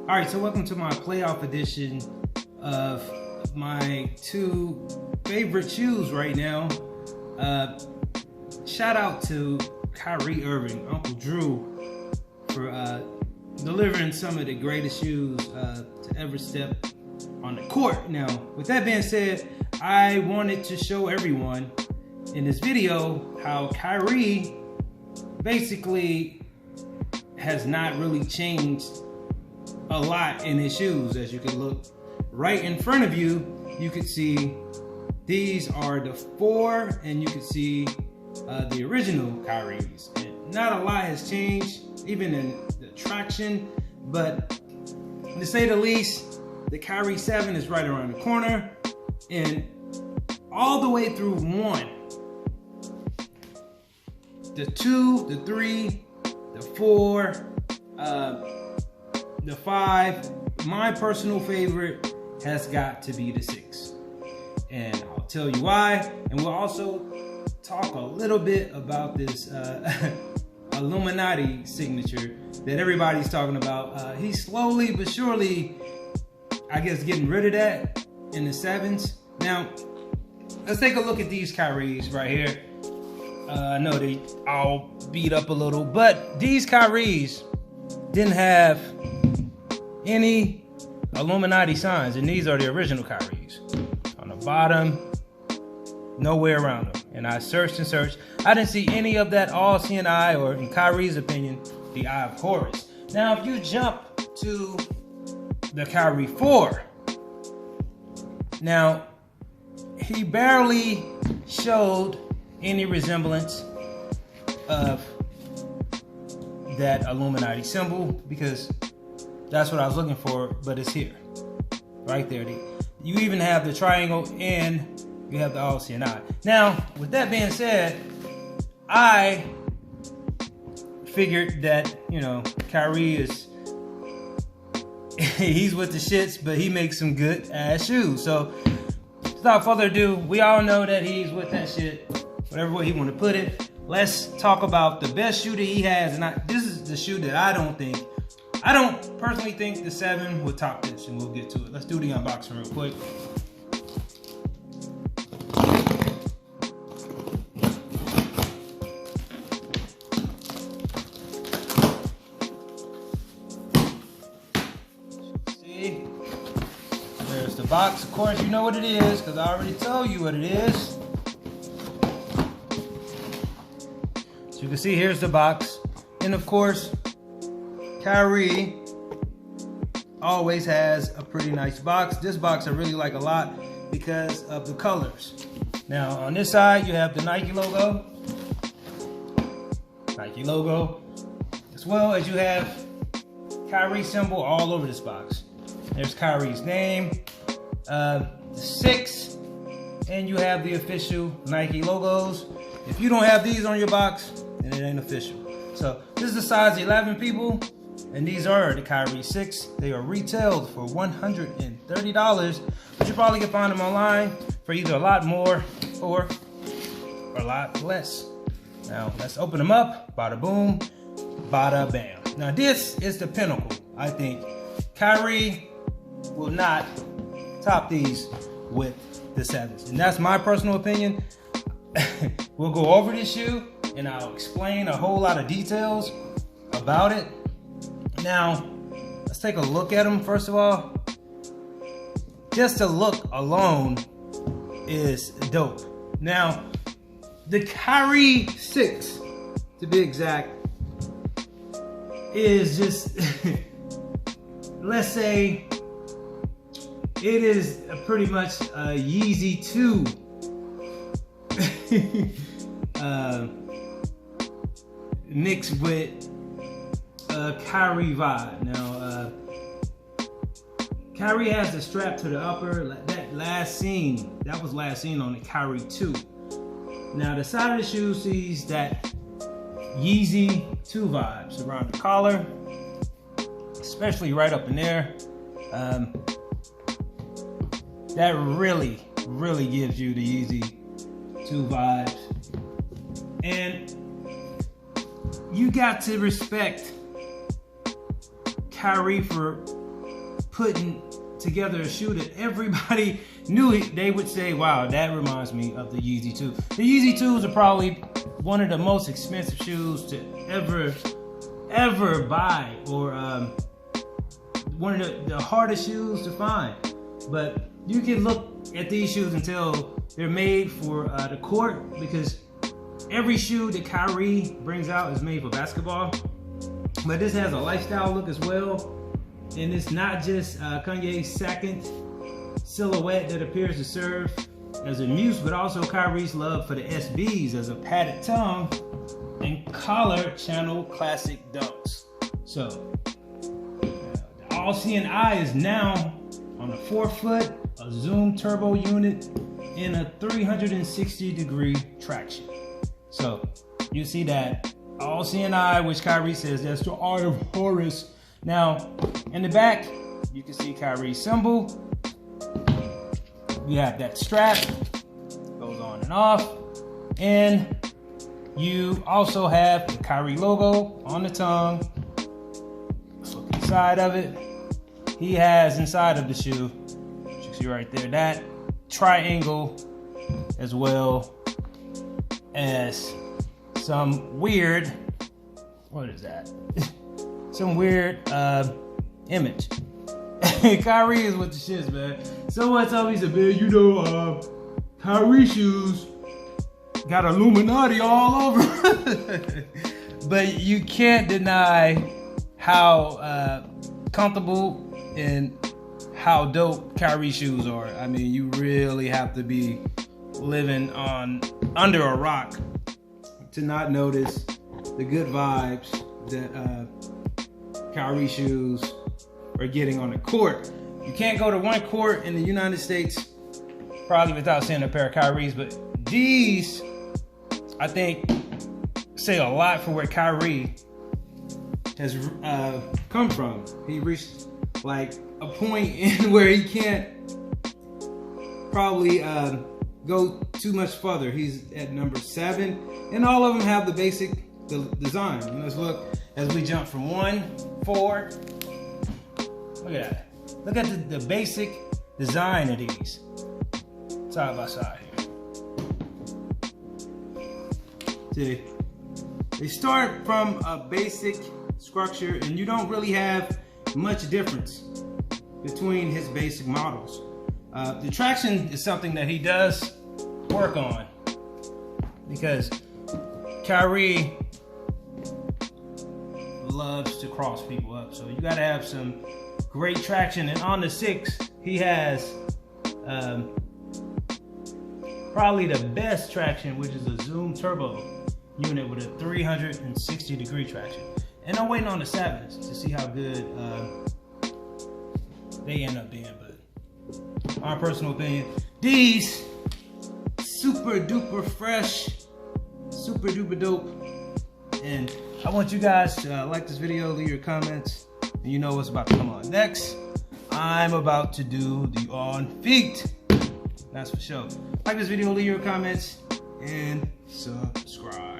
All right, so welcome to my playoff edition of my two favorite shoes right now. Shout out to Kyrie Irving, Uncle Drew, for delivering some of the greatest shoes to ever step on the court. Now, with that being said, I wanted to show everyone in this video how Kyrie basically has not really changed a lot in his shoes. As you can look right in front of you, you can see these are the 4, and you can see the original Kyrie's. And not a lot has changed, even in the traction, but to say the least, the Kyrie 7 is right around the corner, and all the way through 1, the 2, the 3, the 4, the 5, my personal favorite has got to be the 6. And I'll tell you why. And we'll also talk a little bit about this Illuminati signature that everybody's talking about. He's slowly but surely, I guess, getting rid of that in the 7s. Now, let's take a look at these Kyries right here. I know they all beat up a little, but these Kyries didn't have any Illuminati signs, and these are the original Kyries. On the bottom, nowhere around them. And I searched and searched. I didn't see any of that all-seeing eye, or in Kyrie's opinion, the eye of Horus. Now, if you jump to the Kyrie 4, now, he barely showed any resemblance of that Illuminati symbol, because that's what I was looking for, but it's here, right there. You even have the triangle and you have the all-seeing eye. Now, with that being said, I figured that, you know, Kyrie is, he's with the shits, but he makes some good ass shoes. So, without further ado, we all know that he's with that shit, whatever way he want to put it. Let's talk about the best shoe that he has, and this is the shoe that I don't personally think the 7 will top this, and we'll get to it. Let's do the unboxing real quick. See, there's the box. Of course, you know what it is, because I already told you what it is. So you can see, here's the box. And of course, Kyrie always has a pretty nice box. This box I really like a lot because of the colors. Now, on this side, you have the Nike logo, as well as you have Kyrie symbol all over this box. There's Kyrie's name, the 6, and you have the official Nike logos. If you don't have these on your box, then it ain't official. So this is the size 11 people, and these are the Kyrie 6. They are retailed for $130, but you probably can find them online for either a lot more or a lot less. Now let's open them up. Bada boom, bada bam. Now this is the pinnacle. I think Kyrie will not top these with the 7s, and that's my personal opinion. We'll go over this shoe and I'll explain a whole lot of details about it. Now, let's take a look at them first of all. Just the look alone is dope. Now, the Kyrie 6, to be exact, is just, let's say, it is pretty much a Yeezy 2 mixed with Kyrie vibe. Now, Kyrie has the strap to the upper. That was last seen on the Kyrie 2. Now, the side of the shoe sees that Yeezy 2 vibes around the collar, especially right up in there. That really gives you the Yeezy 2 vibes. And you got to respect Kyrie for putting together a shoe that everybody knew they would say, wow, that reminds me of the Yeezy 2. The Yeezy 2s are probably one of the most expensive shoes to ever buy, or one of the hardest shoes to find. But you can look at these shoes and tell they're made for the court, because every shoe that Kyrie brings out is made for basketball. But this has a lifestyle look as well. And it's not just Kanye's second silhouette that appears to serve as a muse, but also Kyrie's love for the SBs as a padded tongue and collar channel classic dunks. So, the all-seeing eye is now on a 4-foot, a Zoom turbo unit, in a 360-degree traction. So, you see that all-seeing eye, which Kyrie says that's the art of Horus. Now, in the back, you can see Kyrie's symbol. You have that strap, goes on and off. And you also have the Kyrie logo on the tongue. Let's look inside of it. He has inside of the shoe, you can see right there, that triangle, as well as some weird, what is that? Some weird image. Kyrie is with the shits, man. Someone told me, said, man, you know, Kyrie shoes got Illuminati all over. But you can't deny how comfortable and how dope Kyrie shoes are. I mean, you really have to be living under a rock to not notice the good vibes that Kyrie shoes are getting on the court. You can't go to one court in the United States probably without seeing a pair of Kyries, but these, I think, say a lot for where Kyrie has come from. He reached like a point in where he can't probably go too much further. He's at number 7, and all of them have the basic design. Let's look as we jump from 1 forward. Look at that. Look at the basic design of these side by side here. See, they start from a basic structure, and you don't really have much difference between his basic models. The traction is something that he does work on, because Kyrie loves to cross people up, so you gotta have some great traction. And on the 6, he has probably the best traction, which is a Zoom turbo unit with a 360-degree traction. And I'm waiting on the 7s to see how good they end up being. But my personal opinion, these super duper fresh, super duper dope. And I want you guys to like this video, leave your comments, and you know what's about to come on next. I'm about to do the on feet. That's for sure. Like this video, leave your comments, and subscribe.